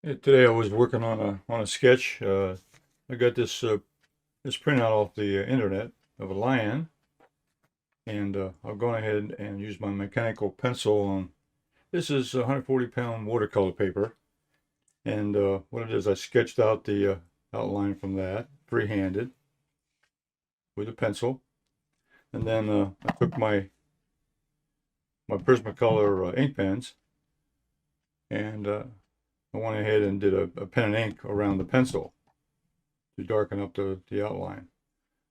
Today I was working on a sketch. I got this printout off the internet of a lion, and I've gone ahead and used my mechanical pencil on. This is 140-pound watercolor paper, and what it is, I sketched out the outline from that freehanded with a pencil, and then I took my Prismacolor ink pens, and I went ahead and did a pen and ink around the pencil to darken up the outline.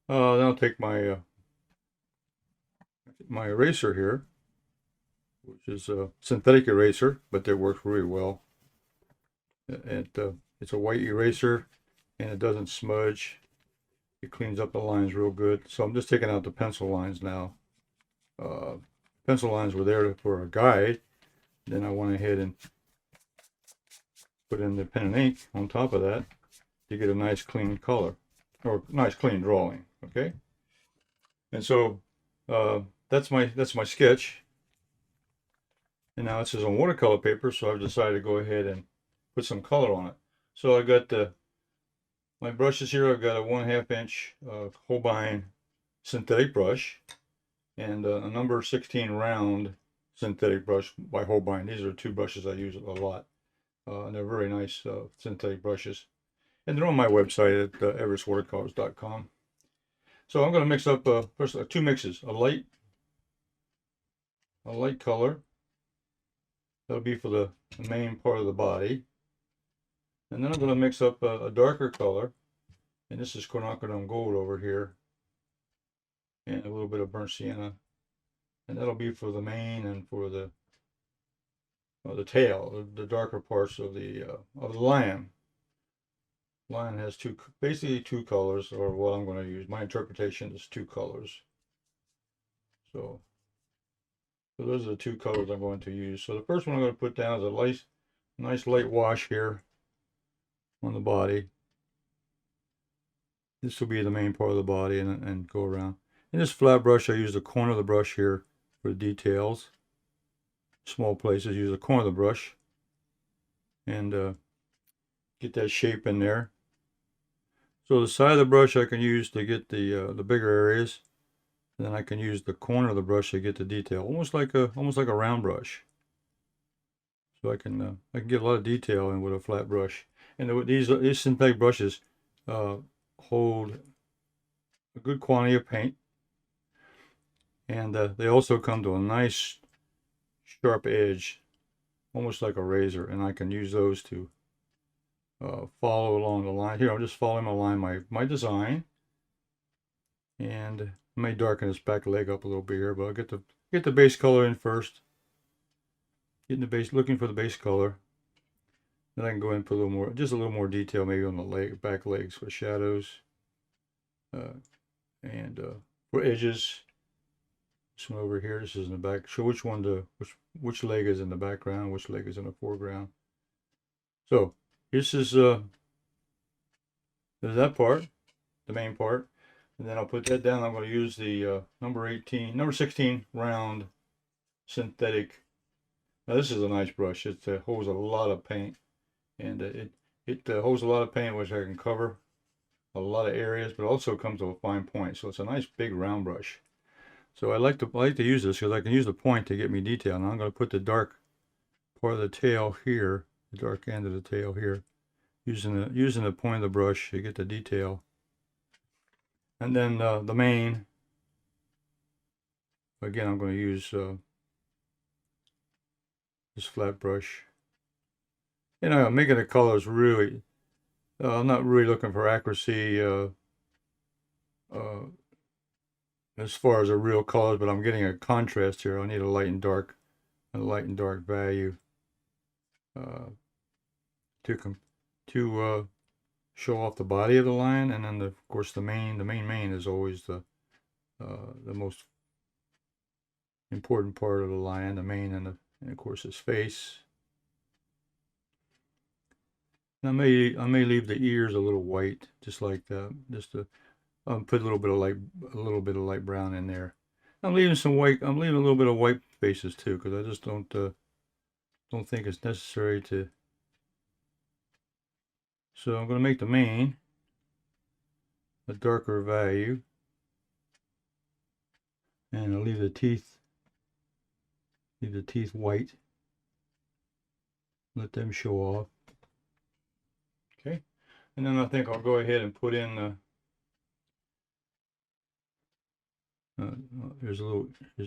Then I'll take my eraser here, which is a synthetic eraser, but that works really well. It's a white eraser, and it doesn't smudge. It cleans up the lines real good. So I'm just taking out the pencil lines now. Uh, Pencil lines were there for a guide. Then I went ahead and put in the pen and ink on top of that to get a nice clean color, or nice clean drawing. Okay, and so that's my sketch. And now this is on watercolor paper, so I've decided to go ahead and put some color on it. So I got my brushes here. I've got a 1/2 inch Holbein synthetic brush and a number 16 round synthetic brush by Holbein. These are two brushes I use a lot. And they're very nice synthetic brushes. And they're on my website at everestwatercolors.com. So I'm going to mix up first two mixes, a light color. That'll be for the main part of the body. And then I'm going to mix up a darker color. And this is quinacridone gold over here. And a little bit of burnt sienna. And that'll be for the mane and for the tail, the darker parts of the lion. Lion has basically two colors, or what I'm going to use. My interpretation is two colors. So those are the two colors I'm going to use. So the first one I'm going to put down is a nice light wash here on the body. This will be the main part of the body and go around. In this flat brush, I use the corner of the brush here for the details. Small places, use the corner of the brush and get that shape in there. So the side of the brush I can use to get the bigger areas. And then I can use the corner of the brush to get the detail, almost like a round brush. So I can get a lot of detail in with a flat brush. And these synthetic brushes hold a good quantity of paint, and they also come to a nice sharp edge, almost like a razor. And I can use those to follow along the line. Here I'm just following my line, my design, and I may darken this back leg up a little bit here, but I'll get the base color in first. Getting the base, looking for the base color. Then I can go in and put just a little more detail, maybe on the back legs for shadows, and for edges. This one over here, this is in the back. Show which leg is in the background, which leg is in the foreground. So this is there's that part, the main part. And then I'll put that down. I'm going to use the number 16 round synthetic. Now this is a nice brush. It holds a lot of paint, and it holds a lot of paint, which I can cover a lot of areas, but also comes to a fine point. So it's a nice big round brush. So I like to use this because I can use the point to get me detail. Now I'm going to put the dark part of the tail here, the dark end of the tail here, using the point of the brush to get the detail. And then the mane, again, I'm going to use this flat brush. You know, making the colors really, I'm not really looking for accuracy as far as the real colors, but I'm getting a contrast here. I need a light and dark value to show off the body of the lion. And then of course the main mane is always the most important part of the lion, the mane, and of course his face. And I may leave the ears a little white, just like that, just to put a little bit of light brown in there. I'm leaving some white. I'm leaving a little bit of white faces too, because I just don't think it's necessary to So I'm going to make the mane a darker value, and I'll leave the teeth white. Let them show off. Okay, and then I think I'll go ahead and put in there's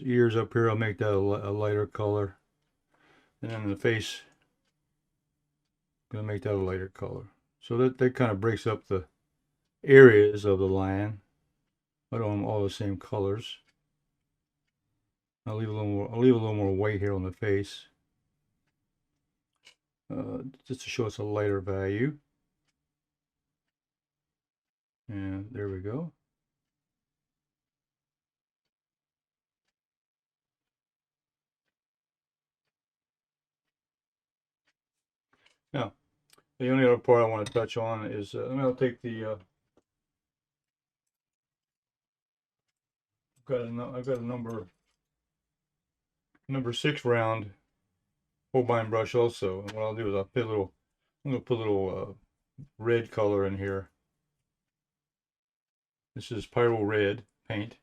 ears up here. I'll make that a lighter color, and then the face, I'm gonna make that a lighter color. So that kind of breaks up the areas of the lion. I don't want them all the same colors. I'll leave a little more white here on the face, just to show us a lighter value. And there we go. Now, the only other part I want to touch on is I'll take the I've got a number 6 round Holbein brush also, and what I'll do is I'm gonna put a little red color in here. This is Pyro Red paint,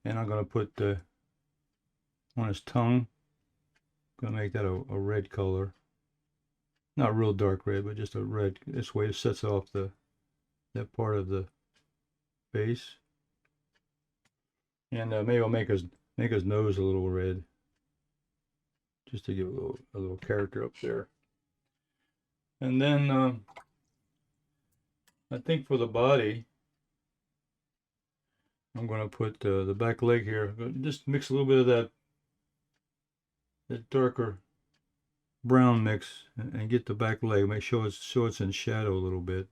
and I'm gonna put on his tongue. I'm gonna make that a red color, not real dark red, but just a red. This way it sets off that part of the face, and maybe I'll make his nose a little red, just to give a little character up there. And then I think for the body, I'm going to put the back leg here. Just mix a little bit of that darker brown mix and get the back leg. Make sure it's in shadow a little bit.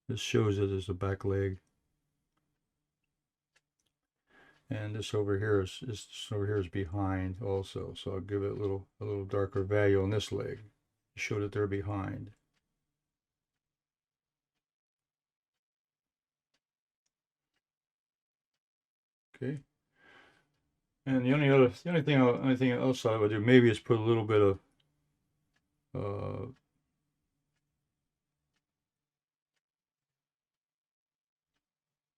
This shows it as a back leg. And this over here is behind also. So I'll give it a little darker value on this leg to show that they're behind. Okay. And the only thing else I would do maybe is put a little bit of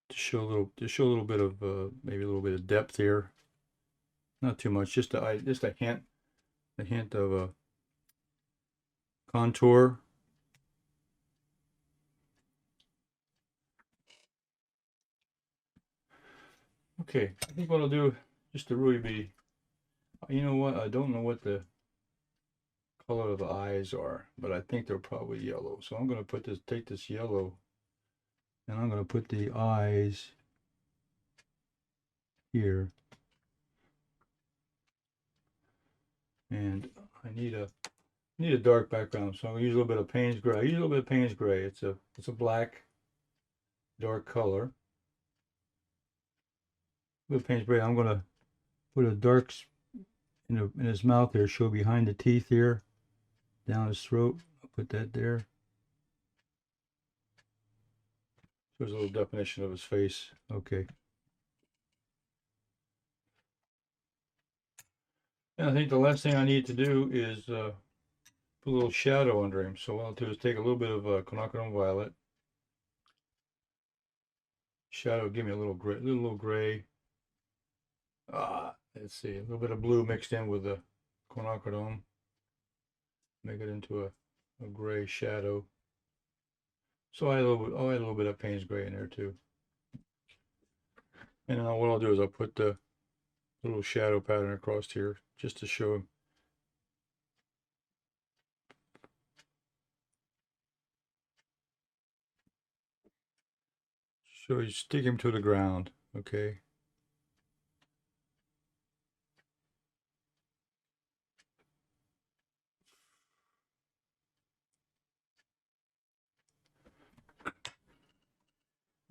to show a little bit of maybe a little bit of depth here. Not too much, just a hint of a contour. Okay, I think what I'll do, just to really be, you know what, I don't know what the color of the eyes are, but I think they're probably yellow. So I'm going to take this yellow, and I'm going to put the eyes here. And I need a dark background, so I'm going to use a little bit of Payne's Gray. I use a little bit of Payne's Gray. It's a black, dark color. With Payne's Gray, I'm going to put a dark in his mouth there, show behind the teeth here, down his throat. I'll put that there. There's a little definition of his face. Okay. And I think the last thing I need to do is put a little shadow under him. So what I'll do is take a little bit of quinacridone violet. Shadow, give me a little gray. Let's see, a little bit of blue mixed in with the quinacridone. Make it into a gray shadow. So I'll add a little bit of Payne's Gray in there too. And what I'll do is I'll put the little shadow pattern across here just to show him. So you stick him to the ground, okay?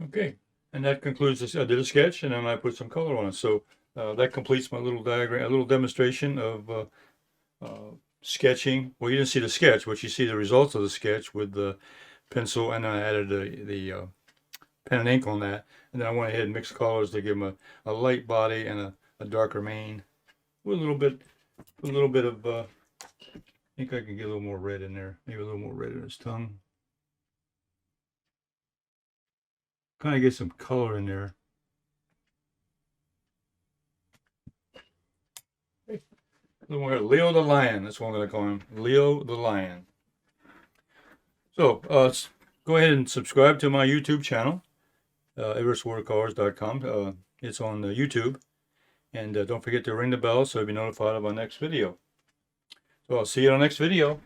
Okay, and that concludes this. I did a sketch and then I put some color on it. So that completes my little diagram, a little demonstration of sketching. Well, you didn't see the sketch, but you see the results of the sketch with the pencil, and then I added the pen and ink on that. And then I went ahead and mixed colors to give him a light body and a darker mane with a little bit of, I think I can get a little more red in there. Maybe a little more red in his tongue. kind of get some color in there. Leo the Lion, that's what I'm going to call him. Leo the Lion. So, go ahead and subscribe to my YouTube channel, everestwatercolors.com. It's on YouTube. And don't forget to ring the bell so you'll be notified of our next video. So I'll see you on the next video.